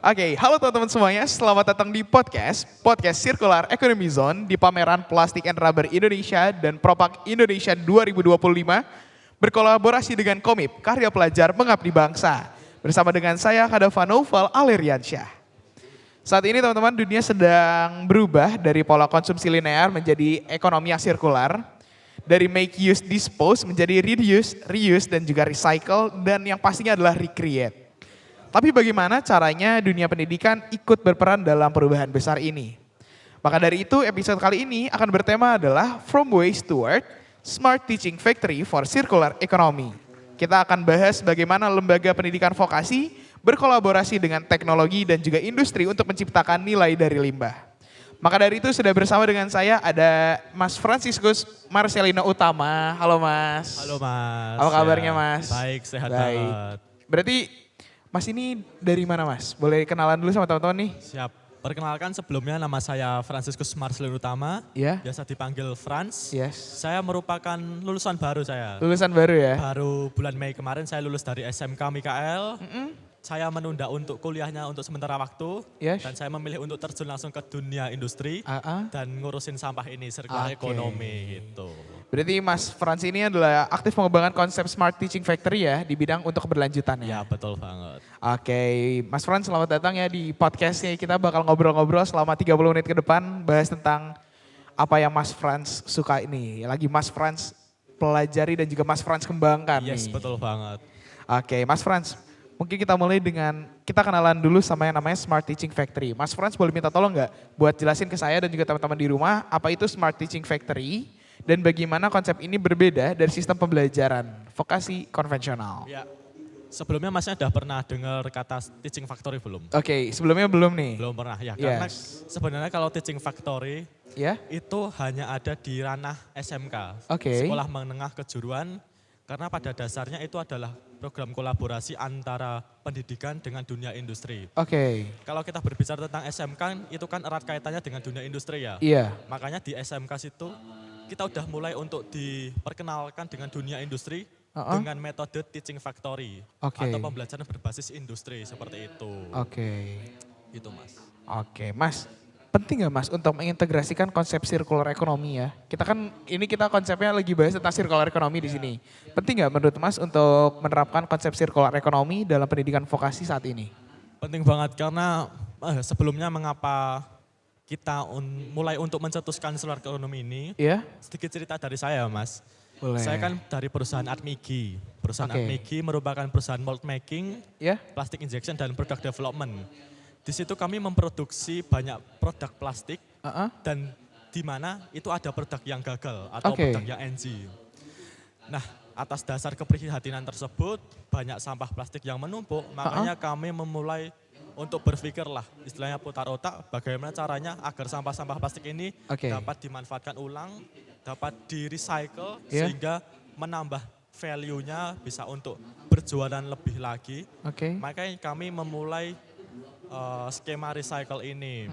Oke, halo teman-teman semuanya. Selamat datang di podcast Circular Economy Zone di pameran Plastik and Rubber Indonesia dan Propak Indonesia 2025 berkolaborasi dengan Komip, Karya Pelajar Mengabdi Bangsa. Bersama dengan saya Kadafa Noval Aleriansyah. Saat ini teman-teman dunia sedang berubah dari pola konsumsi linear menjadi ekonomi yang sirkular. Dari make, use, dispose menjadi reduce, reuse dan juga recycle dan yang pastinya adalah recreate. Tapi bagaimana caranya dunia pendidikan ikut berperan dalam perubahan besar ini? Maka dari itu episode kali ini akan bertema adalah From Waste to Work, Smart Teaching Factory for Circular Economy. Kita akan bahas bagaimana lembaga pendidikan vokasi berkolaborasi dengan teknologi dan juga industri untuk menciptakan nilai dari limbah. Maka dari itu sudah bersama dengan saya ada Mas Franciscus Marcelino Utama. Halo Mas. Halo Mas. Apa kabarnya Mas? Baik, sehat Baik. banget. Berarti Mas ini dari mana Mas? Boleh kenalan dulu sama teman-teman nih? Siap. Perkenalkan sebelumnya nama saya Franciscus Marcelino Utama. Ya. Biasa dipanggil Franz. Yes. Saya merupakan lulusan baru saya. Lulusan baru ya? Baru bulan Mei kemarin saya lulus dari SMK Mikael. Saya menunda untuk kuliahnya untuk sementara waktu. Yes. Dan saya memilih untuk terjun langsung ke dunia industri. Dan ngurusin sampah ini, circular economy gitu. Berarti Mas Franz ini adalah aktif pengembangan konsep Smart Teaching Factory ya di bidang untuk keberlanjutannya. Ya betul banget. Oke, Mas Franz selamat datang ya di podcastnya. Kita bakal ngobrol-ngobrol selama 30 menit ke depan bahas tentang apa yang Mas Franz suka ini. Lagi Mas Franz pelajari dan juga Mas Franz kembangkan Yes, nih. betul banget. Oke, Mas Franz, mungkin kita mulai dengan kita kenalan dulu sama yang namanya Smart Teaching Factory. Mas Franz boleh minta tolong nggak buat jelasin ke saya dan juga teman-teman di rumah apa itu Smart Teaching Factory dan bagaimana konsep ini berbeda dari sistem pembelajaran vokasi konvensional. Ya. Sebelumnya Masnya udah pernah dengar kata teaching factory belum? Oke, sebelumnya belum nih. Belum pernah ya, karena Yes. sebenarnya kalau teaching factory Ya, itu hanya ada di ranah SMK, Oke. sekolah menengah kejuruan, karena pada dasarnya itu adalah program kolaborasi antara pendidikan dengan dunia industri. oke. Kalau kita berbicara tentang SMK, itu kan erat kaitannya dengan dunia industri ya. Iya, Makanya di SMK situ kita udah mulai untuk diperkenalkan dengan dunia industri dengan metode teaching factory Oke. atau pembelajaran berbasis industri seperti itu. oke. Itu Mas. Oke, Mas. Penting nggak Mas untuk mengintegrasikan konsep circular economy ya? Kita konsepnya lagi bahas tentang circular economy di sini. Penting nggak menurut Mas untuk menerapkan konsep circular economy dalam pendidikan vokasi saat ini? Penting banget karena sebelumnya mengapa kita mulai untuk mencetuskan circular economy ini, Iya? sedikit cerita dari saya Mas. Boleh. Saya kan dari perusahaan Atmigi. Perusahaan Oke. Atmigi merupakan perusahaan mold making, Ya? plastic injection dan product development. Di situ kami memproduksi banyak produk plastik dan di mana itu ada produk yang gagal atau Oke. produk yang NG. Nah, atas dasar keprihatinan tersebut, banyak sampah plastik yang menumpuk, makanya kami memulai untuk berpikir lah, istilahnya putar otak, bagaimana caranya agar sampah-sampah plastik ini Oke. dapat dimanfaatkan ulang, dapat di-recycle, Iya. sehingga menambah value-nya bisa untuk berjualan lebih lagi. Oke. Makanya kami memulai skema recycle ini.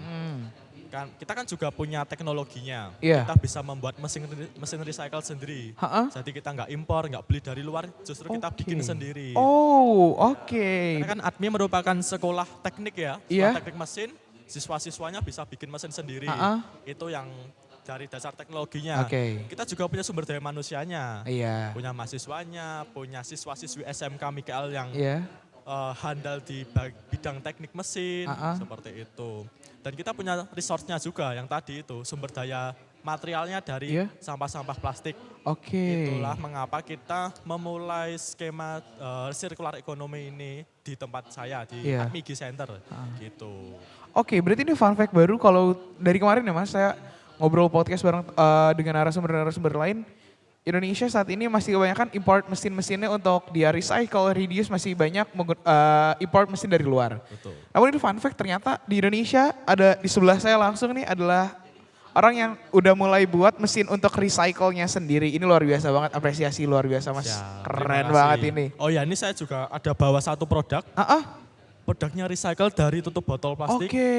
Kita kan juga punya teknologinya. Iya. Kita bisa membuat mesin recycle sendiri. Jadi kita nggak impor, nggak beli dari luar, justru kita bikin sendiri. Oh, oke. Karena kan ATMI merupakan sekolah teknik ya, Iya. sekolah teknik mesin. Siswa-siswanya bisa bikin mesin sendiri. Itu yang dari dasar teknologinya. Oke. Kita juga punya sumber daya manusianya. Iya. Punya mahasiswanya, punya siswa-siswi SMK Mikael yang Iya. handal di bidang teknik mesin, seperti itu. Dan kita punya resource-nya juga yang tadi itu, sumber daya materialnya dari Iya. sampah-sampah plastik. Oke. Itulah mengapa kita memulai skema circular economy ini di tempat saya, di Iya. Atmigi Center. Gitu. Oke, berarti ini fun fact baru kalau dari kemarin ya Mas, saya ngobrol podcast bareng dengan narasumber-narasumber lain. Indonesia saat ini masih kebanyakan import mesin-mesinnya untuk dia recycle, reduce, masih banyak import mesin dari luar. Betul. Namun ini fun fact ternyata di Indonesia ada di sebelah saya langsung nih adalah orang yang udah mulai buat mesin untuk recycle-nya sendiri. Ini luar biasa banget, apresiasi luar biasa Mas. Siap, Keren terima banget kasih. ini. Oh ya, ini saya juga ada bawa satu produk. Produknya recycle dari tutup botol plastik. Oke.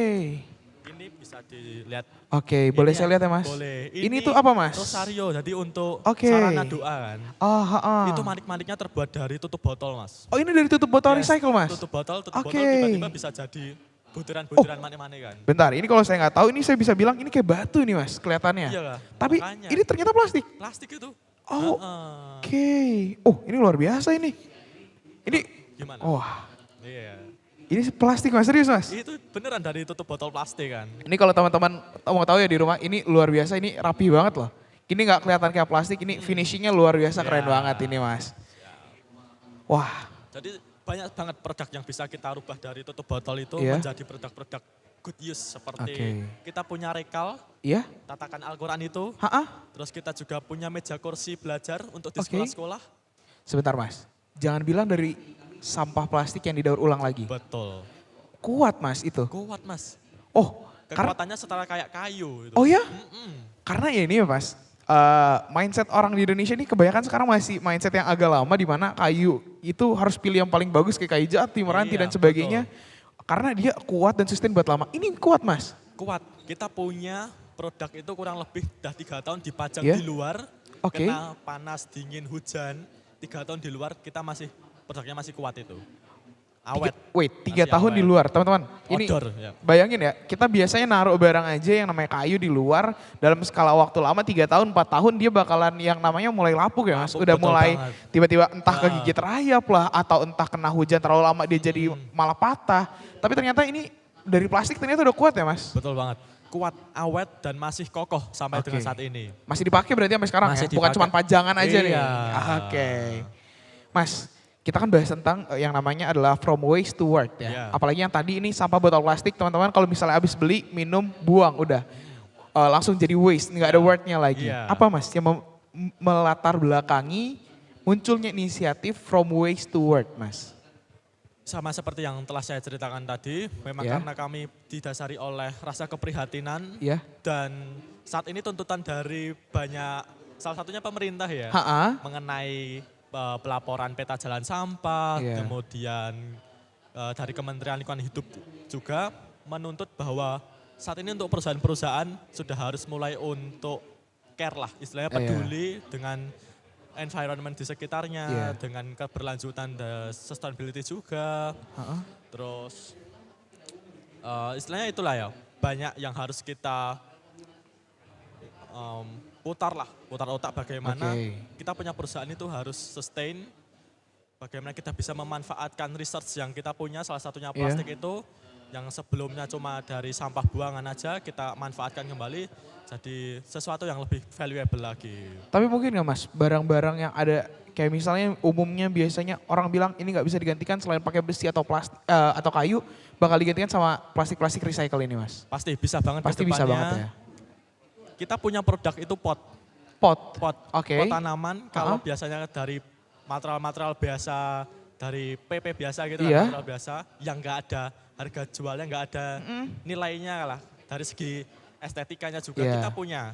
Ini bisa dilihat. Oke, boleh saya lihat ya Mas? Boleh. Ini tuh apa Mas? Rosario, jadi untuk Oke. sarana doa kan. Oh, Itu manik-maniknya terbuat dari tutup botol Mas. Oh ini dari tutup botol Yes, recycle Mas? Tutup botol Oke. tiba-tiba bisa jadi butiran-butiran mana-mana kan. Bentar, ini kalau saya nggak tahu, ini saya bisa bilang ini kayak batu nih mas, kelihatannya. Iya lah, Tapi makanya. ini ternyata plastik. Plastik itu. Oh, Heeh. oke. Oh, ini luar biasa ini. Ini, Gimana? wah, Iya. ini plastik mas, serius mas. Itu beneran dari tutup botol plastik kan. Ini kalau teman-teman mau tahu ya di rumah, ini luar biasa, ini rapi banget loh. Ini nggak kelihatan kayak plastik, ini finishingnya luar biasa keren Ya. banget ini mas. Wah, Jadi banyak banget produk yang bisa kita rubah dari tutup botol itu Iya. menjadi produk-produk good use seperti Oke. kita punya rekal, iya? tatakan Al-Quran itu, Ha-ah? terus kita juga punya meja kursi belajar untuk di Oke. sekolah-sekolah. Sebentar mas, jangan bilang dari sampah plastik yang didaur ulang lagi. Betul. Kuat mas itu. Kuat mas. Oh, karena, Kekuatannya setara kayak kayu. Itu. oh ya? Mm-mm. Karena ya ini ya mas, mindset orang di Indonesia ini kebanyakan sekarang masih mindset yang agak lama di mana kayu itu harus pilih yang paling bagus kayak kayu jati, meranti Iya, dan sebagainya. Karena dia kuat dan sustain buat lama. Ini kuat mas. Kuat. Kita punya produk itu kurang lebih udah 3 tahun dipajang Iya. di luar. Oke. Kena panas, dingin, hujan. 3 tahun di luar kita produknya masih kuat itu. Awet. Tiga Masih tahun di awet. luar teman-teman. Ini Outdoor, ya. bayangin ya, kita biasanya naruh barang aja yang namanya kayu di luar dalam skala waktu lama 3 tahun, 4 tahun dia bakalan yang namanya mulai lapuk ya mas. Lapuk, Udah betul mulai banget. tiba-tiba entah Nah. kegigit rayap lah atau entah kena hujan terlalu lama dia jadi malah patah. Tapi ternyata ini dari plastik ternyata udah kuat ya mas. Betul banget. Kuat, awet, dan masih kokoh sampai Oke. dengan saat ini. Masih dipakai berarti sampai sekarang Masih ya? Bukan dipakai. cuma pajangan aja nih? Iya. Oke. Mas, kita kan bahas tentang yang namanya adalah from waste to worth ya. Iya. Apalagi yang tadi ini sampah botol plastik teman-teman kalau misalnya habis beli, minum, buang udah. Langsung jadi waste, nggak ada worth-nya lagi. Iya. Apa mas yang melatar belakangi munculnya inisiatif from waste to worth mas? Sama seperti yang telah saya ceritakan tadi, memang Ya. karena kami didasari oleh rasa keprihatinan Ya. dan saat ini tuntutan dari banyak, salah satunya pemerintah ya, Ha-ha. mengenai pelaporan peta jalan sampah, Iya. kemudian dari Kementerian Lingkungan Hidup juga menuntut bahwa saat ini untuk perusahaan-perusahaan sudah harus mulai untuk care lah, istilahnya Iya. peduli dengan environment di sekitarnya, Iya. dengan keberlanjutan sustainability juga. Ha-ha. Terus istilahnya itulah ya, banyak yang harus kita putar otak bagaimana Oke. kita punya perusahaan itu harus sustain, bagaimana kita bisa memanfaatkan research yang kita punya, salah satunya Iya. plastik itu, yang sebelumnya cuma dari sampah buangan aja, kita manfaatkan kembali jadi sesuatu yang lebih valuable lagi. Tapi mungkin nggak mas, barang-barang yang ada kayak misalnya umumnya biasanya orang bilang ini nggak bisa digantikan selain pakai besi atau plastik atau kayu, bakal digantikan sama plastik-plastik recycle ini mas. Pasti bisa banget Pasti ke bisa depannya. banget ya. Kita punya produk itu pot Pot. pot Oke. tanaman. Kalau Ha-ha. biasanya dari material biasa, dari PP biasa gitu Iya. kan, material biasa yang nggak ada harga jualnya, nggak ada nilainya lah. Dari segi estetikanya juga Iya.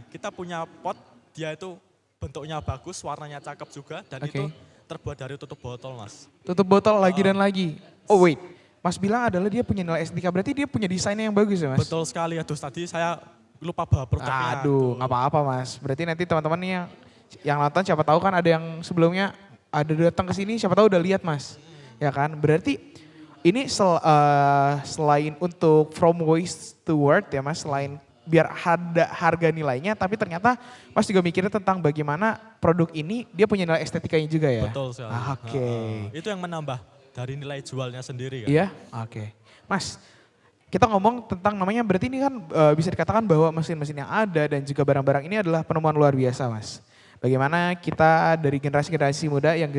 kita punya pot, dia itu bentuknya bagus, warnanya cakep juga, dan Oke. itu terbuat dari tutup botol mas. Tutup botol lagi dan lagi. Oh wait, mas bilang adalah dia punya nilai estetika, berarti dia punya desainnya yang bagus ya mas? Betul sekali, aduh tadi saya lupa bawa produknya. Aduh, nggak apa-apa mas. Berarti nanti teman-teman nih yang nonton siapa tahu kan ada yang sebelumnya ada datang ke sini, siapa tahu udah lihat mas. Ya kan, berarti ini selain untuk from waste to worth ya mas, selain biar ada harga nilainya, tapi ternyata mas juga mikirnya tentang bagaimana produk ini dia punya nilai estetikanya juga ya? Betul sekali. Oke. Itu yang menambah dari nilai jualnya sendiri kan. Iya, oke. Mas, kita ngomong tentang namanya berarti ini kan bisa dikatakan bahwa mesin-mesin yang ada dan juga barang-barang ini adalah penemuan luar biasa mas. Bagaimana kita dari generasi-generasi muda yang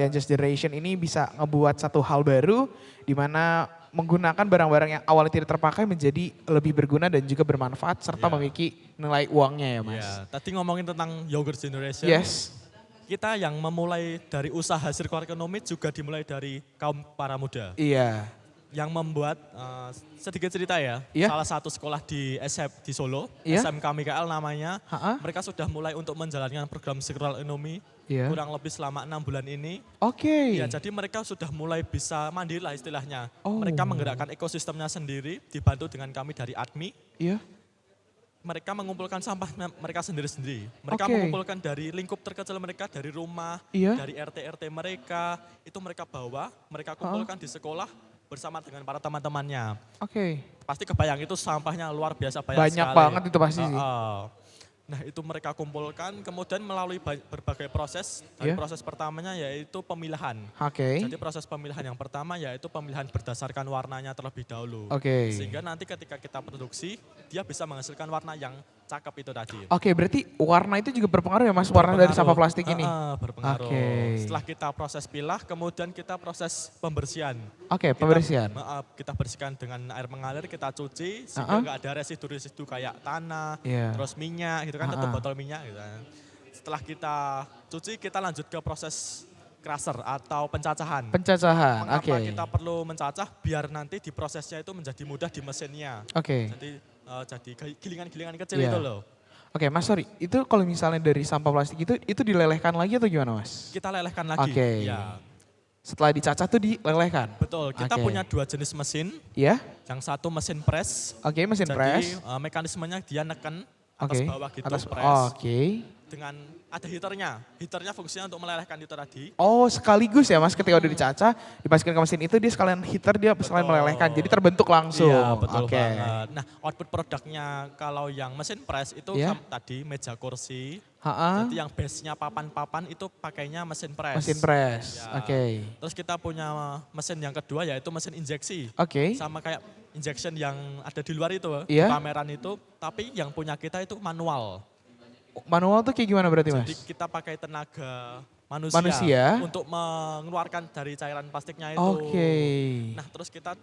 just generation ini bisa ngebuat satu hal baru di mana menggunakan barang-barang yang awalnya tidak terpakai menjadi lebih berguna dan juga bermanfaat serta Iya. memiliki nilai uangnya ya mas. Ya, tadi ngomongin tentang yogurt generation. Yes, Kita yang memulai dari usaha circular economy juga dimulai dari kaum para muda. iya. Yang membuat, sedikit cerita ya, Iya. salah satu sekolah di di Solo, Iya. SMK Mikael namanya, Ha-ha. mereka sudah mulai untuk menjalankan program circular economy Iya. kurang lebih selama 6 bulan ini. Oke. Ya, jadi mereka sudah mulai bisa mandiri lah istilahnya. Oh. Mereka menggerakkan ekosistemnya sendiri, dibantu dengan kami dari ADMI. Iya. Mereka mengumpulkan sampah mereka sendiri-sendiri. Mereka Oke. mengumpulkan dari lingkup terkecil mereka, dari rumah, Iya. dari RT-RT mereka. Itu mereka bawa, mereka kumpulkan di sekolah. bersama dengan para teman-temannya. Oke. Pasti kebayang itu sampahnya luar biasa banyak Banyak sekali. banget itu pasti sih. Nah itu mereka kumpulkan, kemudian melalui berbagai proses. Dan Iya. proses pertamanya yaitu pemilahan. Oke. Jadi proses pemilihan yang pertama yaitu pemilihan berdasarkan warnanya terlebih dahulu. Oke. Sehingga nanti ketika kita produksi, dia bisa menghasilkan warna yang cakep itu tadi. Oke, berarti warna itu juga berpengaruh ya Mas, warna dari sampah plastik ini? Berpengaruh. Oke. Setelah kita proses pilah, kemudian kita proses pembersihan. Oke, pembersihan. Kita bersihkan dengan air mengalir, kita cuci sehingga nggak ada residu-residu kayak tanah, Iya. terus minyak gitu kan, tutup botol minyak gitu kan. Setelah kita cuci, kita lanjut ke proses crusher atau pencacahan. Pencacahan, Mengapa oke. kita perlu mencacah? Biar nanti di prosesnya itu menjadi mudah di mesinnya. Oke. Jadi gilingan-gilingan kecil Iya. itu loh. Oke, Mas sorry, itu kalau misalnya dari sampah plastik itu dilelehkan lagi atau gimana Mas? Kita lelehkan lagi. Oke. Ya, Setelah dicacah tuh dilelehkan? betul. Kita Oke. punya 2 jenis mesin. Ya? Yang satu mesin press. Oke, mesin Jadi press. mekanismenya dia neken Oke. atas bawah gitu Atas, press. Oke. Dengan ada heaternya. Heaternya fungsinya untuk melelehkan itu tadi. Oh, sekaligus ya Mas, ketika udah dicacah, dimasukkan ke mesin itu dia sekalian heater, dia sekalian melelehkan. Jadi terbentuk langsung. Iya, betul Oke. banget. Nah, output produknya kalau yang mesin press itu Iya. tadi meja kursi. Ha-ha. Jadi yang base-nya papan-papan itu pakainya mesin press. Mesin press. Ya. Oke. Terus kita punya mesin yang kedua yaitu mesin injeksi. Oke. Sama kayak injection yang ada di luar itu, Iya. di pameran itu. Tapi yang punya kita itu manual. Manual tuh kayak gimana berarti Mas? Jadi kita pakai tenaga Manusia. untuk mengeluarkan dari cairan plastiknya itu. Oke. Nah, terus kita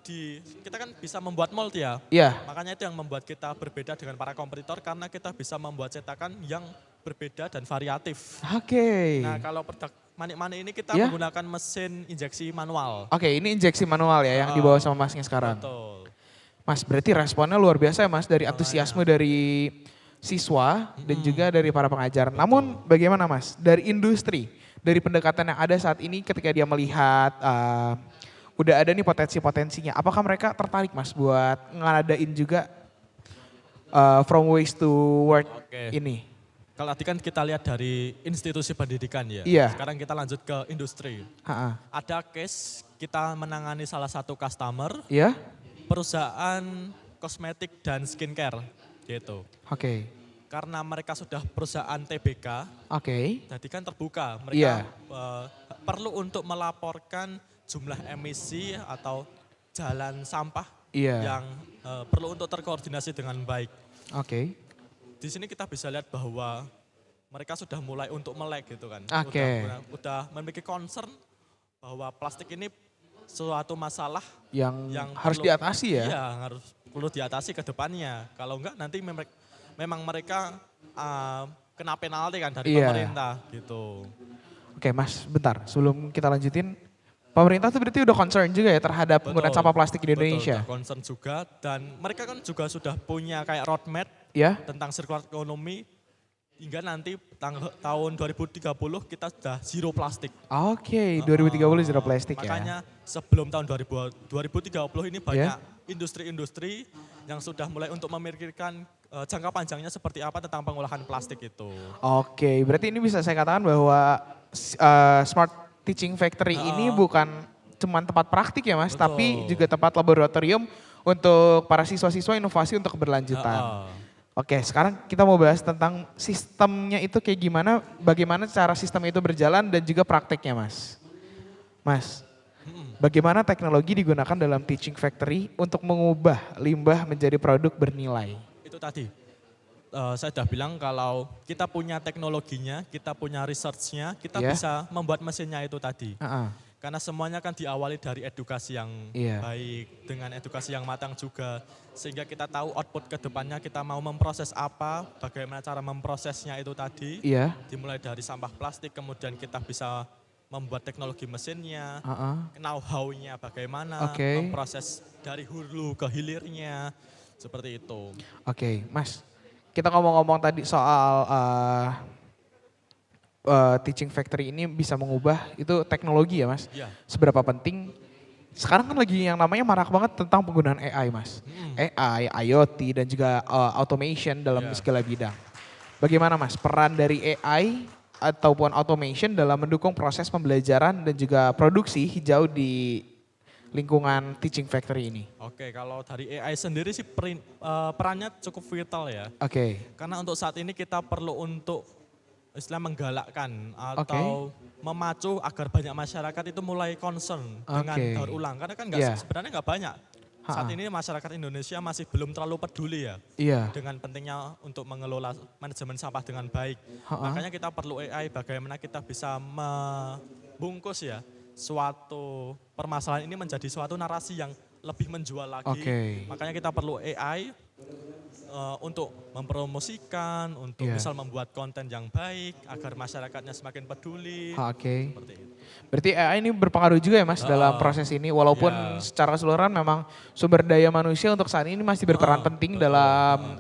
kan bisa membuat mold ya. Iya. Makanya itu yang membuat kita berbeda dengan para kompetitor karena kita bisa membuat cetakan yang berbeda dan variatif. Oke. Nah, kalau produk manik-manik ini kita Iya. menggunakan mesin injeksi manual. Oke, ini injeksi manual ya yang dibawa sama Masnya sekarang. Betul. Mas, berarti responnya luar biasa ya Mas dari antusiasme dari siswa dan juga dari para pengajar. Namun bagaimana Mas dari industri, dari pendekatan yang ada saat ini ketika dia melihat udah ada nih potensi-potensinya. Apakah mereka tertarik Mas buat ngadain juga from waste to work Oke. ini? Kalau tadi kan kita lihat dari institusi pendidikan ya. Iya. Sekarang kita lanjut ke industri. Ha-ha. Ada case kita menangani salah satu customer, Iya? perusahaan kosmetik dan skincare gitu. Oke. Karena mereka sudah perusahaan TBK, Oke. jadi kan terbuka. Iya. Mereka perlu untuk melaporkan jumlah emisi atau jalan sampah Iya. yang perlu untuk terkoordinasi dengan baik. Oke. Di sini kita bisa lihat bahwa mereka sudah mulai untuk melek gitu kan. Oke. Udah memiliki concern bahwa plastik ini suatu masalah Yang harus perlu- diatasi ya? Iya, harus perlu diatasi ke depannya. Kalau enggak nanti memang mereka kena penalti kan dari Iya. pemerintah gitu. Oke Mas, bentar sebelum kita lanjutin. Pemerintah tuh berarti udah concern juga ya terhadap penggunaan sampah plastik di Indonesia? Betul, concern juga dan mereka kan juga sudah punya kayak roadmap Ya? tentang circular economy hingga nanti tahun 2030 kita sudah zero plastik. Oke, 2030 zero plastik ya? Makanya sebelum tahun 2030 ini banyak industri-industri yang sudah mulai untuk memikirkan jangka panjangnya seperti apa tentang pengolahan plastik itu. Oke, berarti ini bisa saya katakan bahwa Smart Teaching Factory ini bukan cuma tempat praktik ya Mas, Betul. tapi juga tempat laboratorium untuk para siswa-siswa inovasi untuk keberlanjutan. Oke, sekarang kita mau bahas tentang sistemnya itu kayak gimana, bagaimana cara sistem itu berjalan dan juga prakteknya Mas. Mas, bagaimana teknologi digunakan dalam Teaching Factory untuk mengubah limbah menjadi produk bernilai? Itu tadi, saya sudah bilang kalau kita punya teknologinya, kita punya research-nya, kita Iya. bisa membuat mesinnya itu tadi. Ah, Karena semuanya kan diawali dari edukasi yang Iya. baik, dengan edukasi yang matang juga. Sehingga kita tahu output ke depannya kita mau memproses apa, bagaimana cara memprosesnya itu tadi. Iya. Dimulai dari sampah plastik, kemudian kita bisa membuat teknologi mesinnya, Ah. know-how-nya bagaimana, Oke. memproses dari hulu ke hilirnya, seperti itu. Oke, Mas. Kita ngomong-ngomong tadi soal Teaching Factory ini bisa mengubah itu teknologi ya Mas. Iya. Seberapa penting? Sekarang kan lagi yang namanya marak banget tentang penggunaan AI Mas. AI, IoT dan juga automation dalam Iya. segala bidang. Bagaimana Mas peran dari AI ataupun automation dalam mendukung proses pembelajaran dan juga produksi hijau di lingkungan teaching factory ini? Oke, kalau dari AI sendiri sih perannya cukup vital ya. Oke. Karena untuk saat ini kita perlu untuk istilah menggalakkan Oke. atau memacu agar banyak masyarakat itu mulai concern dengan Oke. daur ulang. Karena kan Iya. sebenarnya nggak banyak. Saat Ha-ha. ini masyarakat Indonesia masih belum terlalu peduli ya Iya. dengan pentingnya untuk mengelola manajemen sampah dengan baik. Ha-ha. Makanya kita perlu AI bagaimana kita bisa membungkus ya suatu permasalahan ini menjadi suatu narasi yang lebih menjual lagi. Oke. Makanya kita perlu AI untuk mempromosikan, untuk Iya. misal membuat konten yang baik agar masyarakatnya semakin peduli. Oke. Seperti itu. Berarti AI ini berpengaruh juga ya Mas dalam proses ini, walaupun Ya. secara keseluruhan memang sumber daya manusia untuk saat ini masih berperan penting dalam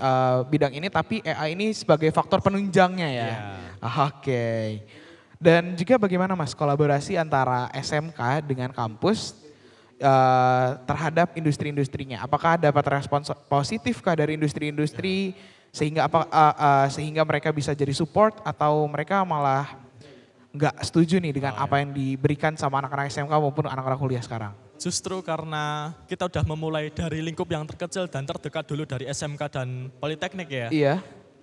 bidang ini, tapi AI ini sebagai faktor penunjangnya ya. Oke. Dan juga bagaimana Mas kolaborasi antara SMK dengan kampus terhadap industri-industrinya? Apakah dapat respon positif kah dari industri-industri sehingga mereka bisa jadi support atau mereka malah nggak setuju nih dengan apa yang diberikan sama anak-anak SMK maupun anak-anak kuliah sekarang? Justru karena kita udah memulai dari lingkup yang terkecil dan terdekat dulu dari SMK dan Politeknik ya. Iya.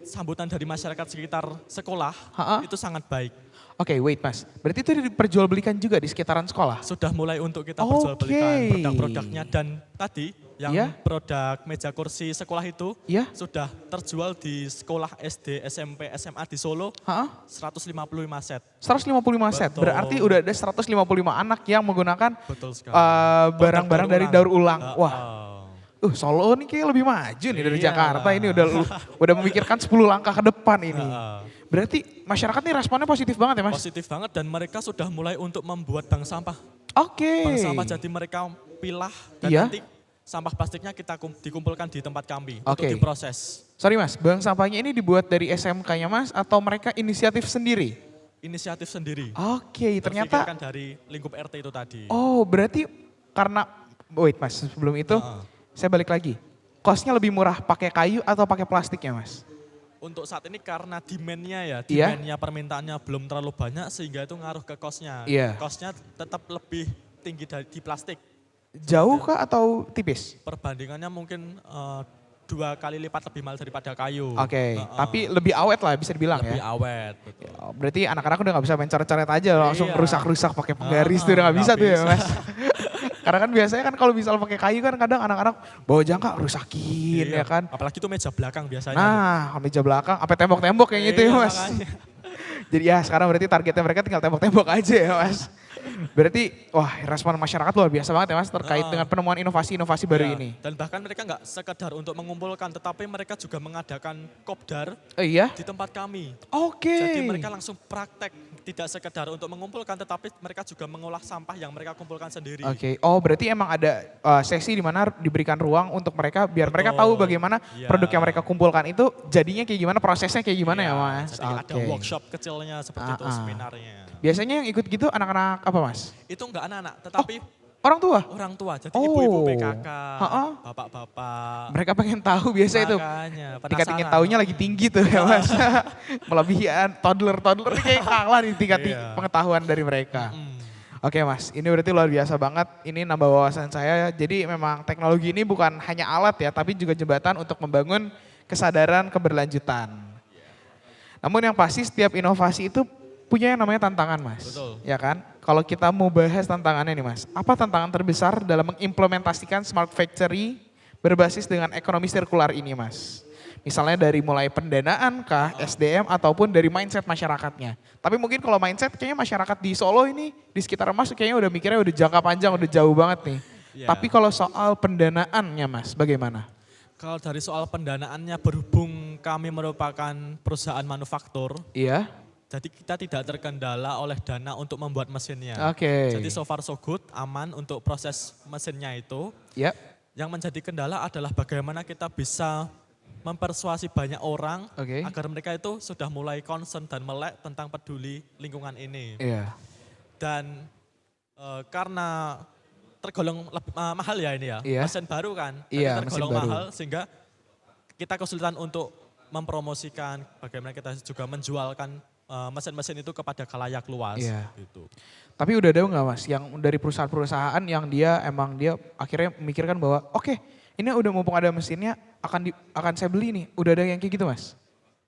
Sambutan dari masyarakat sekitar sekolah Ha-ha. itu sangat baik. Oke, wait Mas. Berarti itu diperjualbelikan juga di sekitaran sekolah? Sudah mulai untuk kita Oke. perjualbelikan produk-produknya dan tadi yang Iya. produk meja kursi sekolah itu Iya. sudah terjual di sekolah SD, SMP, SMA di Solo Ha-ha. 155 set. 155 set. Betul. Berarti udah ada 155 anak yang menggunakan Betul sekali. barang-barang dari daur ulang. Wah, Oh. Solo nih kayak lebih maju nih dari Iyalah. Jakarta. Ini udah memikirkan 10 langkah ke depan ini. Heeh. Berarti masyarakat nih responnya positif banget ya Mas? Positif banget dan mereka sudah mulai untuk membuat bank sampah. Oke. Bank sampah jadi mereka pilah dan Iya. nanti sampah plastiknya kita dikumpulkan di tempat kami Oke. untuk diproses. Sorry Mas, bank sampahnya ini dibuat dari SMK-nya Mas atau mereka inisiatif sendiri? Inisiatif sendiri. Oke, ternyata. Terpikirkan dari lingkup RT itu tadi. Oh, berarti karena wait Mas, sebelum itu saya balik lagi. Cost-nya lebih murah pakai kayu atau pakai plastik ya Mas? Untuk saat ini karena demand-nya ya, Iya. demand-nya permintaannya belum terlalu banyak sehingga itu ngaruh ke cost-nya. Iya. Cost-nya tetap lebih tinggi di plastik. Jauh kah atau tipis? Perbandingannya mungkin 2 kali lipat lebih mahal daripada kayu. Oke, Heeh. tapi lebih awet lah bisa dibilang lebih ya. awet. Betul. Berarti anak-anak udah gak bisa main coret-coret aja langsung Iya. rusak-rusak pakai penggaris tuh udah gak bisa nggak tuh ya bisa. Mas. Karena kan biasanya kan kalau misal pakai kayu kan kadang anak-anak bawa jangka rusakin Iya. ya kan. Apalagi itu meja belakang biasanya. Nah, meja belakang, apa tembok-tembok kayak gitu ya Iya, Mas. makanya. Jadi ya sekarang berarti targetnya mereka tinggal tembok-tembok aja ya Mas. Berarti wah respon masyarakat luar biasa banget ya Mas terkait dengan penemuan inovasi-inovasi baru Iya. ini. Dan bahkan mereka nggak sekedar untuk mengumpulkan, tetapi mereka juga mengadakan kopdar Oh iya? di tempat kami. Oke. Jadi mereka langsung praktek, tidak sekedar untuk mengumpulkan, tetapi mereka juga mengolah sampah yang mereka kumpulkan sendiri. Oke, oh berarti emang ada sesi di mana diberikan ruang untuk mereka biar mereka Betul. tahu bagaimana Iya. produk yang mereka kumpulkan itu jadinya kayak gimana, prosesnya kayak gimana ya Iya, Mas? Jadi ada workshop kecilnya seperti itu seminarnya. Biasanya yang ikut gitu anak-anak apa Mas? Itu nggak anak-anak, tetapi Orang tua? orang tua. Jadi Oh. ibu-ibu PKK, Ha-ha. bapak-bapak. Mereka pengen tahu biasa itu. Makanya, Tingkat ingin penasaran. tahunya lagi tinggi tuh ya Mas. Melebihan toddler kayak kalah nih tingkat Iya. pengetahuan dari mereka. Oke Mas, ini berarti luar biasa banget. Ini nambah wawasan saya. Jadi memang teknologi ini bukan hanya alat ya, tapi juga jembatan untuk membangun kesadaran keberlanjutan. Namun yang pasti setiap inovasi itu punya yang namanya tantangan Mas. Betul. Ya kan? Kalau kita mau bahas tantangannya nih Mas, apa tantangan terbesar dalam mengimplementasikan smart factory berbasis dengan ekonomi sirkular ini Mas? Misalnya dari mulai pendanaan kah, SDM ataupun dari mindset masyarakatnya. Tapi mungkin kalau mindset kayaknya masyarakat di Solo ini, di sekitar Mas kayaknya udah mikirnya udah jangka panjang, udah jauh banget nih. Iya. Tapi kalau soal pendanaannya Mas, bagaimana? Kalau dari soal pendanaannya berhubung kami merupakan perusahaan manufaktur, Iya, jadi kita tidak terkendala oleh dana untuk membuat mesinnya. oke. Jadi so far so good, aman untuk proses mesinnya itu. Ya, Yang menjadi kendala adalah bagaimana kita bisa mempersuasi banyak orang Oke. agar mereka itu sudah mulai concern dan melek tentang peduli lingkungan ini. iya. Dan karena tergolong mahal ya ini ya, Iya. mesin baru kan, Iya, jadi tergolong mesin baru. mahal sehingga kita kesulitan untuk mempromosikan, bagaimana kita juga menjualkan mesin-mesin itu kepada khalayak luas Iya. gitu. Tapi udah ada nggak Mas yang dari perusahaan-perusahaan yang dia akhirnya memikirkan bahwa oke, ini udah mumpung ada mesinnya akan saya beli nih. Udah ada yang kayak gitu Mas?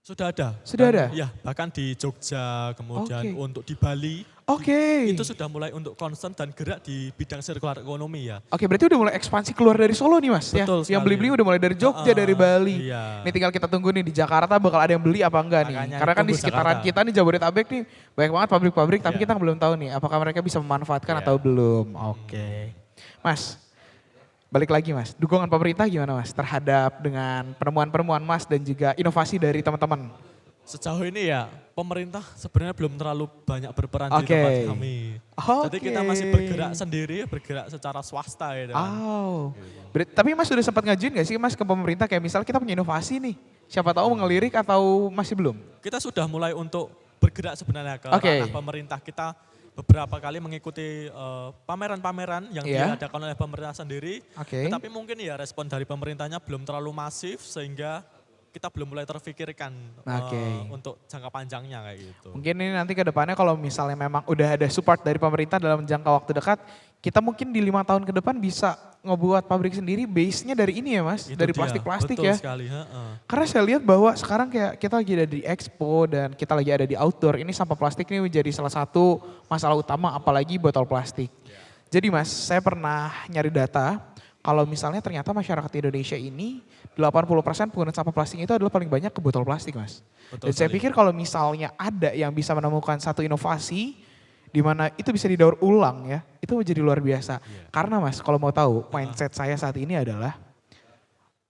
Sudah ada. Sudah ada? Ya, bahkan di Jogja, kemudian Oke. untuk di Bali, Oke. itu sudah mulai untuk concern dan gerak di bidang sirkular ekonomi ya. Oke, berarti udah mulai ekspansi keluar dari Solo nih Mas ya. Betul Yang sekali. beli-beli udah mulai dari Jogja, dari Bali. Iya. Nih tinggal kita tunggu nih di Jakarta bakal ada yang beli apa enggak nih. Makanya Karena kan di tunggu sekitaran Jakarta. kita nih Jabodetabek nih banyak banget pabrik-pabrik tapi Iya. kita belum tahu nih apakah mereka bisa memanfaatkan Iya. atau belum. Oke. Mas, balik lagi Mas, dukungan pemerintah gimana Mas terhadap dengan penemuan-penemuan Mas dan juga inovasi dari teman-teman? Sejauh ini ya pemerintah sebenarnya belum terlalu banyak berperan di Oke. tempat kami. Jadi kita Oke. masih bergerak sendiri, bergerak secara swasta gitu kan. Oh, tapi Mas sudah sempat ngajuin gak sih Mas ke pemerintah kayak misal kita punya inovasi nih, siapa tahu mengelirik atau masih belum? Kita sudah mulai untuk bergerak sebenarnya ke Oke. ranah pemerintah. Kita beberapa kali mengikuti pameran-pameran yang Iya. diadakan oleh pemerintah sendiri. Oke. Tetapi mungkin ya respon dari pemerintahnya belum terlalu masif sehingga kita belum mulai terfikirkan Oke. untuk jangka panjangnya kayak gitu. Mungkin ini nanti ke depannya kalau misalnya memang udah ada support dari pemerintah dalam jangka waktu dekat, kita mungkin di 5 tahun ke depan bisa ngebuat pabrik sendiri base-nya dari ini ya Mas, Itu dari dia, plastik-plastik betul ya. sekali, heeh. Karena saya lihat bahwa sekarang kayak kita lagi ada di expo dan kita lagi ada di outdoor, ini sampah plastik ini menjadi salah satu masalah utama apalagi botol plastik. Jadi Mas, saya pernah nyari data kalau misalnya ternyata masyarakat Indonesia ini 80% penggunaan sampah plastik itu adalah paling banyak ke botol plastik Mas. Betul Dan saya sekali. pikir kalau misalnya ada yang bisa menemukan satu inovasi di mana itu bisa didaur ulang ya, itu menjadi luar biasa. Karena Mas, kalau mau tahu, mindset saya saat ini adalah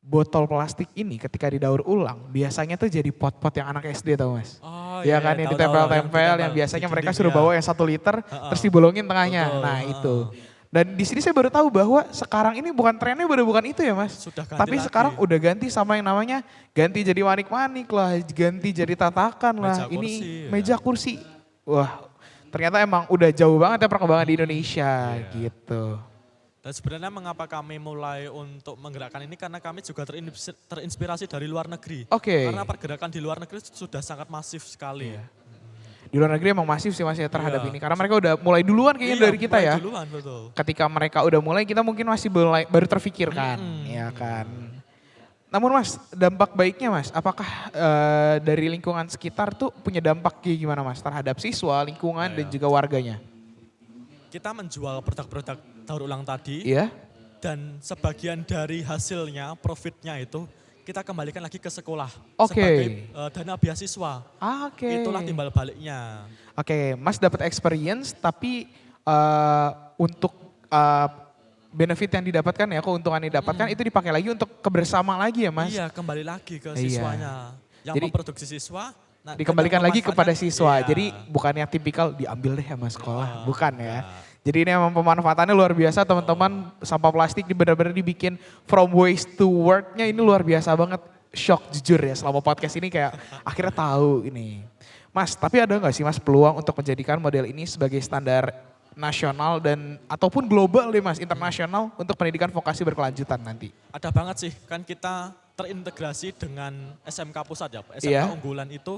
botol plastik ini ketika didaur ulang biasanya tuh jadi pot-pot yang anak SD tau Mas. Oh, Ya kan yang tahu-tahu, ditempel-tempel yang ditempel biasanya di mereka dinding, suruh ya. bawa yang 1 liter Heeh. terus dibolongin tengahnya. Betul, Nah heeh. itu. Dan di sini saya baru tahu bahwa sekarang ini bukan trennya bukan itu ya Mas. Sudah ganti Tapi lagi. sekarang udah ganti sama yang namanya ganti jadi manik-manik lah, ganti jadi tatakan lah. Meja Ini kursi, ya. meja kursi. Wah, ternyata emang udah jauh banget ya perkembangan di Indonesia gitu. Dan sebenarnya mengapa kami mulai untuk menggerakkan ini karena kami juga terinspirasi dari luar negeri. Oke. Karena pergerakan di luar negeri sudah sangat masif sekali. Di luar negeri emang masif sih Mas ya terhadap Iya. ini. Karena mereka udah mulai duluan kayaknya Iya, dari kita mulai ya. Duluan, betul. Ketika mereka udah mulai kita mungkin masih baru terfikirkan ya kan. Namun Mas, dampak baiknya Mas, apakah dari lingkungan sekitar tuh punya dampak kayak gimana Mas terhadap siswa, lingkungan dan juga warganya? Kita menjual produk-produk daur ulang tadi Iya? dan sebagian dari hasilnya, profitnya itu kita kembalikan lagi ke sekolah Oke. sebagai dana beasiswa. Oke. Itulah timbal baliknya. Oke, Mas dapat experience tapi untuk benefit yang didapatkan ya, keuntungan yang didapatkan itu dipakai lagi untuk kebersama lagi ya Mas? Iya, kembali lagi ke Iya. siswanya. Yang Jadi- memproduksi siswa, nah, Dikembalikan dan yang lagi kepada memanfaatkan- siswa. Iya. Jadi bukan yang tipikal diambil deh sama sekolah, bukan ya. enggak. Jadi ini emang pemanfaatannya luar biasa teman-teman. Sampah plastik benar-benar dibikin from waste to work-nya ini luar biasa banget. Shock jujur ya selama podcast ini kayak akhirnya tahu ini. Mas, tapi ada nggak sih Mas peluang untuk menjadikan model ini sebagai standar nasional dan ataupun global deh Mas, internasional untuk pendidikan vokasi berkelanjutan nanti? Ada banget sih, kan kita terintegrasi dengan SMK pusat ya, SMK Iya. unggulan itu.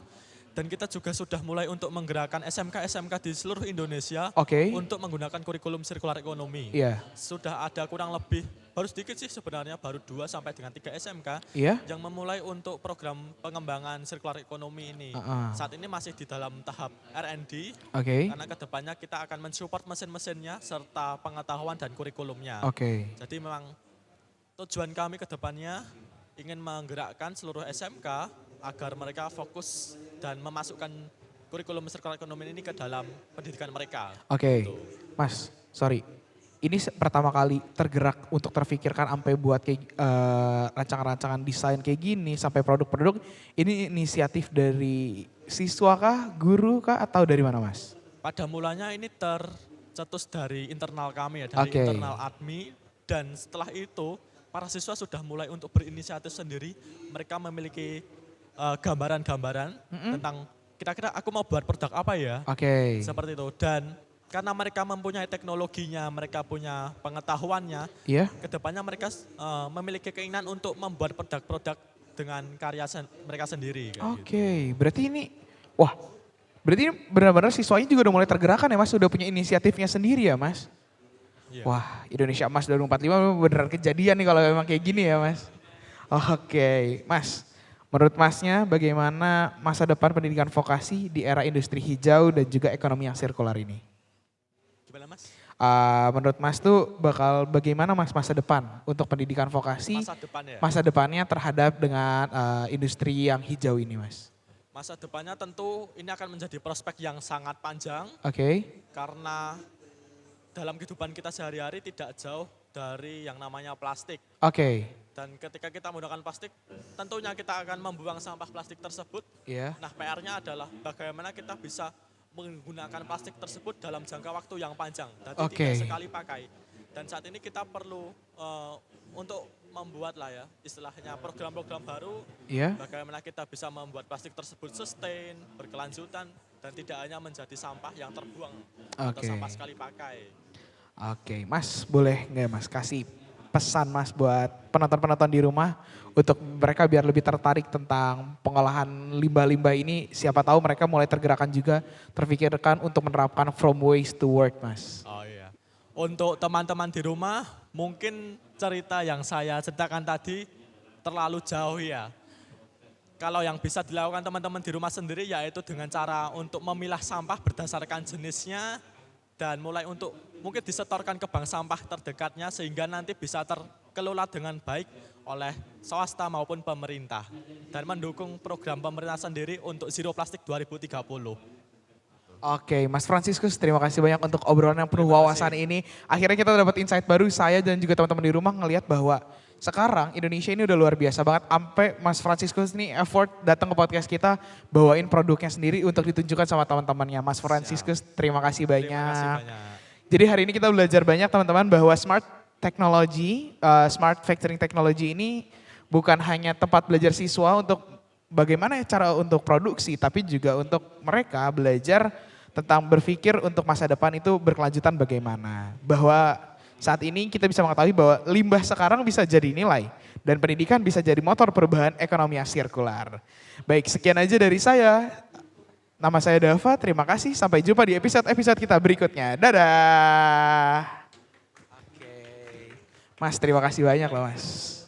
Dan kita juga sudah mulai untuk menggerakkan SMK-SMK di seluruh Indonesia Oke. untuk menggunakan kurikulum sirkular ekonomi. Iya. Sudah ada kurang lebih, baru sedikit sih sebenarnya, baru 2 sampai dengan 3 SMK Iya? yang memulai untuk program pengembangan sirkular ekonomi ini. Saat ini masih di dalam tahap R&D, Oke. karena kedepannya kita akan mensupport mesin-mesinnya serta pengetahuan dan kurikulumnya. Oke. Jadi memang tujuan kami ke depannya ingin menggerakkan seluruh SMK agar mereka fokus dan memasukkan kurikulum sirkular ekonomi ini ke dalam pendidikan mereka. Oke, Gitu. Mas, sorry. Ini pertama kali tergerak untuk terfikirkan sampai buat kayak rancangan-rancangan desain kayak gini sampai produk-produk. Ini inisiatif dari siswa kah, guru kah, atau dari mana Mas? Pada mulanya ini tercetus dari internal kami ya, dari Oke. internal ADMI, dan setelah itu para siswa sudah mulai untuk berinisiatif sendiri. Mereka memiliki gambaran-gambaran tentang kira-kira aku mau buat produk apa ya, Oke, seperti itu. Dan karena mereka mempunyai teknologinya, mereka punya pengetahuannya, iya? kedepannya mereka memiliki keinginan untuk membuat produk-produk dengan karya mereka sendiri. kayak gitu. Oke, berarti ini, wah Berarti benar-benar siswanya juga udah mulai tergerakkan ya Mas, sudah punya inisiatifnya sendiri ya Mas? Iya. Wah, Indonesia Emas 2045 beneran kejadian nih kalau memang kayak gini ya Mas. Oke, Mas. Menurut Masnya bagaimana masa depan pendidikan vokasi di era industri hijau dan juga ekonomi yang sirkular ini? Gimana Mas? Menurut Mas tuh bakal bagaimana Mas masa depan untuk pendidikan vokasi, Masa depan ya? masa depannya terhadap dengan industri yang hijau ini Mas? Masa depannya tentu ini akan menjadi prospek yang sangat panjang Oke, karena dalam kehidupan kita sehari-hari tidak jauh dari yang namanya plastik. oke, Dan ketika kita menggunakan plastik, tentunya kita akan membuang sampah plastik tersebut. iya, Nah, PR-nya adalah bagaimana kita bisa menggunakan plastik tersebut dalam jangka waktu yang panjang, jadi oke, tidak sekali pakai. Dan saat ini kita perlu untuk membuat lah ya, istilahnya program-program baru, iya, bagaimana kita bisa membuat plastik tersebut sustain, berkelanjutan, dan tidak hanya menjadi sampah yang terbuang atau oke. sampah sekali pakai. Oke, Mas boleh nggak Mas kasih pesan Mas buat penonton-penonton di rumah untuk mereka biar lebih tertarik tentang pengolahan limbah-limbah ini. Siapa tahu mereka mulai tergerakkan juga, terfikirkan untuk menerapkan from waste to work Mas. Oh iya. Untuk teman-teman di rumah, mungkin cerita yang saya ceritakan tadi terlalu jauh ya. Kalau yang bisa dilakukan teman-teman di rumah sendiri yaitu dengan cara untuk memilah sampah berdasarkan jenisnya dan mulai untuk mungkin disetorkan ke bank sampah terdekatnya sehingga nanti bisa terkelola dengan baik oleh swasta maupun pemerintah. Dan mendukung program pemerintah sendiri untuk Zero Plastik 2030. Oke, Mas Franciscus, terima kasih banyak untuk obrolan yang penuh Terima wawasan kasih. ini. Akhirnya kita dapat insight baru, saya dan juga teman-teman di rumah ngelihat bahwa sekarang Indonesia ini udah luar biasa banget. Sampai Mas Franciscus ini effort datang ke podcast kita, bawain produknya sendiri untuk ditunjukkan sama teman-temannya. Mas Franciscus, terima kasih Terima kasih banyak. banyak. Jadi hari ini kita belajar banyak teman-teman bahwa smart technology, smart factoring technology ini bukan hanya tempat belajar siswa untuk bagaimana cara untuk produksi, tapi juga untuk mereka belajar tentang berpikir untuk masa depan itu berkelanjutan bagaimana. Bahwa saat ini kita bisa mengetahui bahwa limbah sekarang bisa jadi nilai dan pendidikan bisa jadi motor perubahan ekonomi yang sirkular. Baik, sekian aja dari saya. Nama saya Dava, terima kasih. Sampai jumpa di episode-episode kita berikutnya. Dadah. Oke. Mas, terima kasih banyak loh Mas.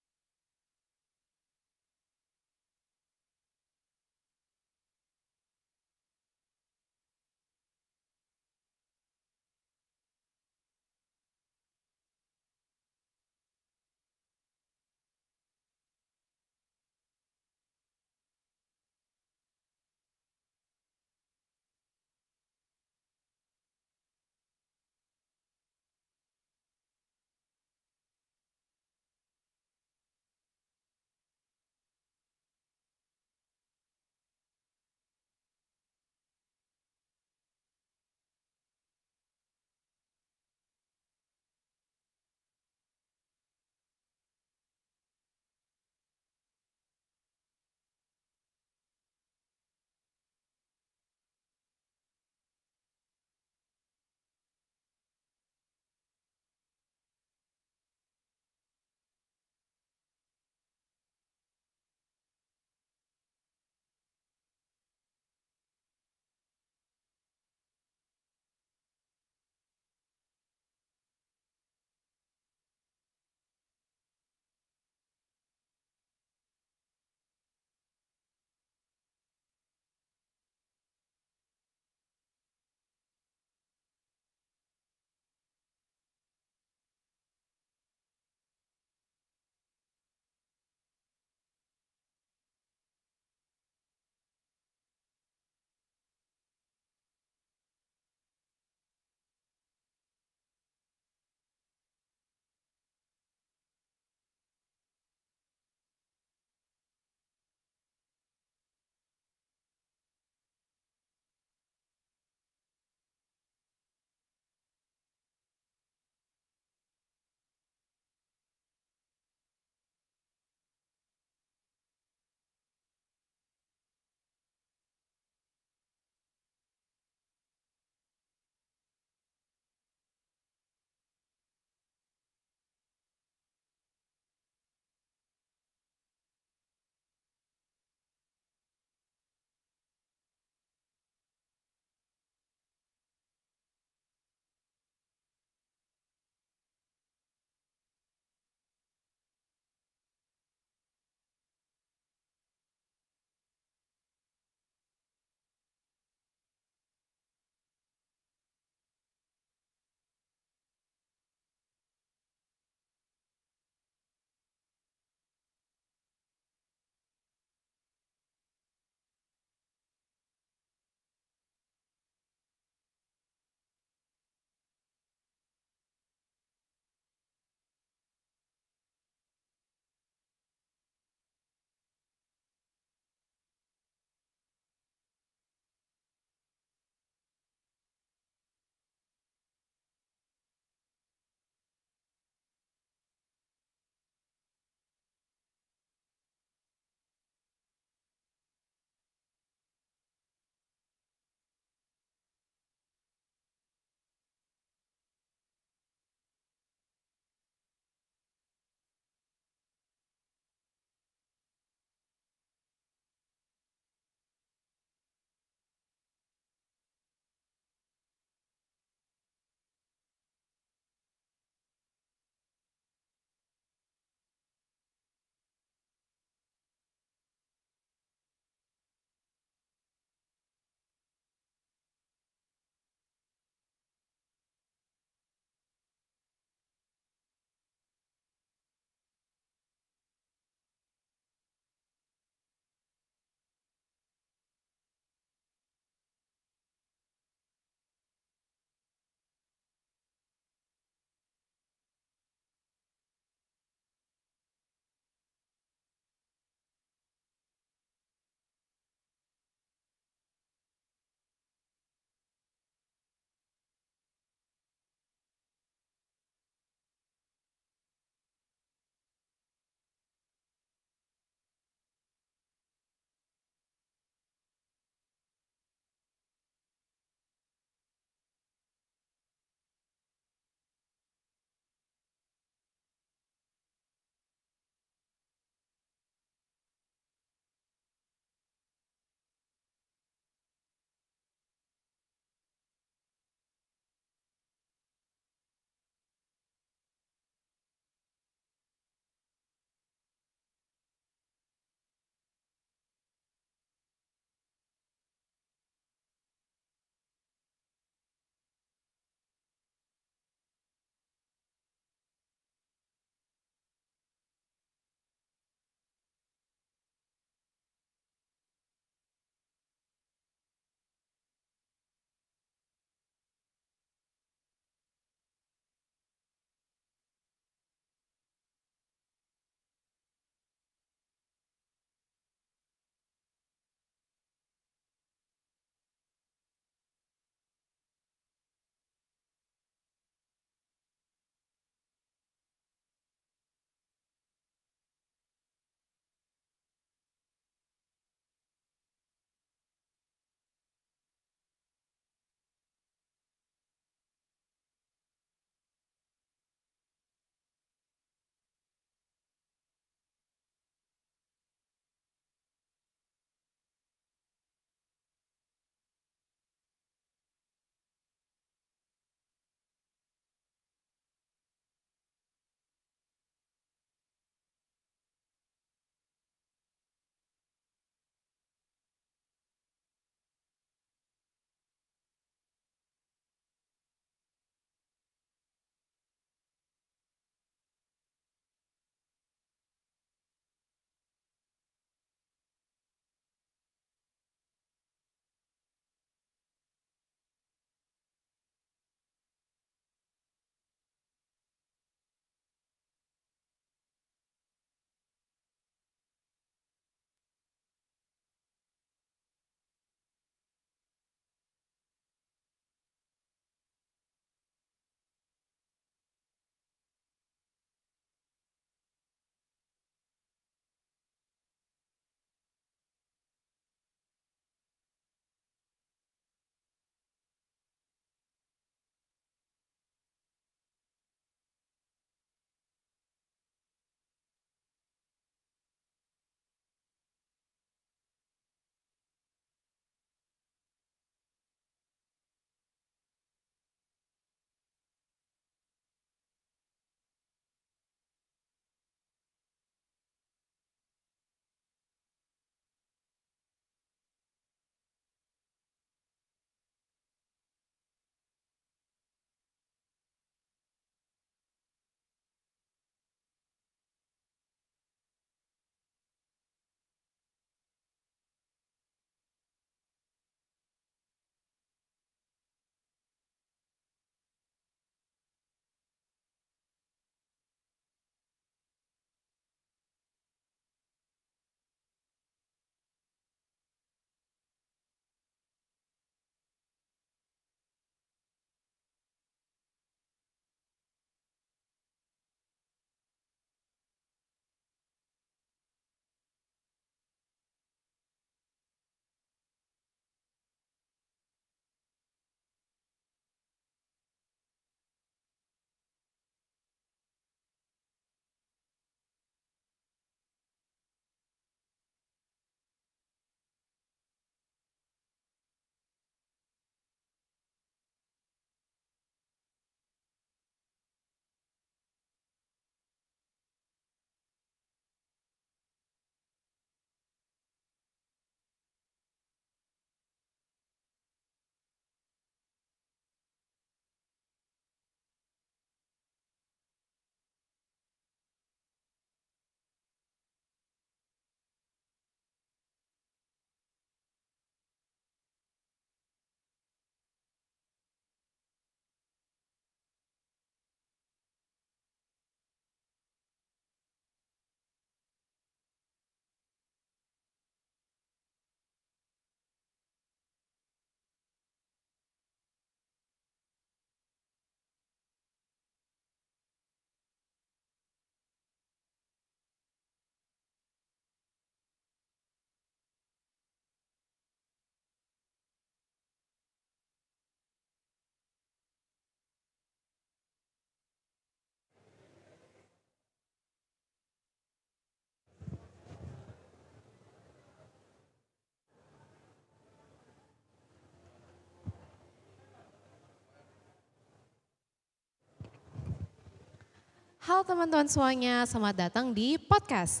Halo teman-teman semuanya, selamat datang di podcast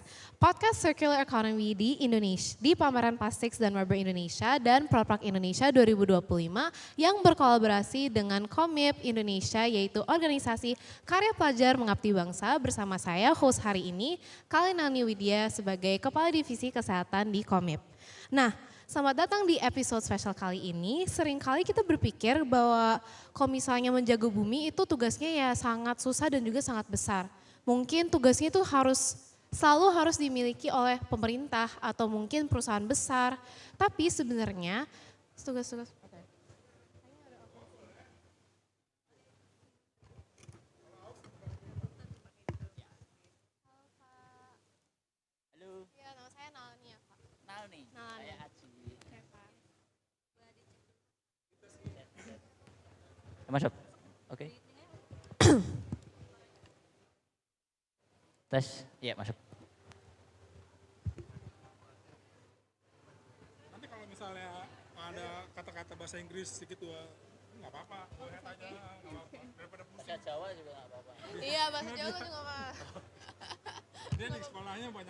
Circular Economy di Indonesia, di pameran Plastics dan Rubber Indonesia dan Proprak Indonesia 2025 yang berkolaborasi dengan Komip Indonesia, yaitu organisasi karya pelajar mengabdi bangsa, bersama saya host hari ini, Kalinani Widya sebagai Kepala Divisi Kesehatan di Komip. Nah, selamat datang di episode spesial kali ini. Seringkali kita berpikir bahwa kalau misalnya menjaga bumi itu tugasnya ya sangat susah dan juga sangat besar. Mungkin tugasnya itu selalu harus dimiliki oleh pemerintah atau mungkin perusahaan besar. Tapi sebenarnya tugas-tugas Halo, Ya, nama saya Nalani ya, Pak. kenal nih, Nalani. saya Aji. Oke, Pak. Masuk, oke. Tes, iya masuk. Nanti kalau misalnya ada kata-kata bahasa Inggris sedikit nggak apa-apa, boleh aja, nggak apa-apa. Daripada pusing. Bahasa Jawa juga nggak apa-apa. Iya, bahasa Jawa juga Pak. Dia di sekolahnya banyak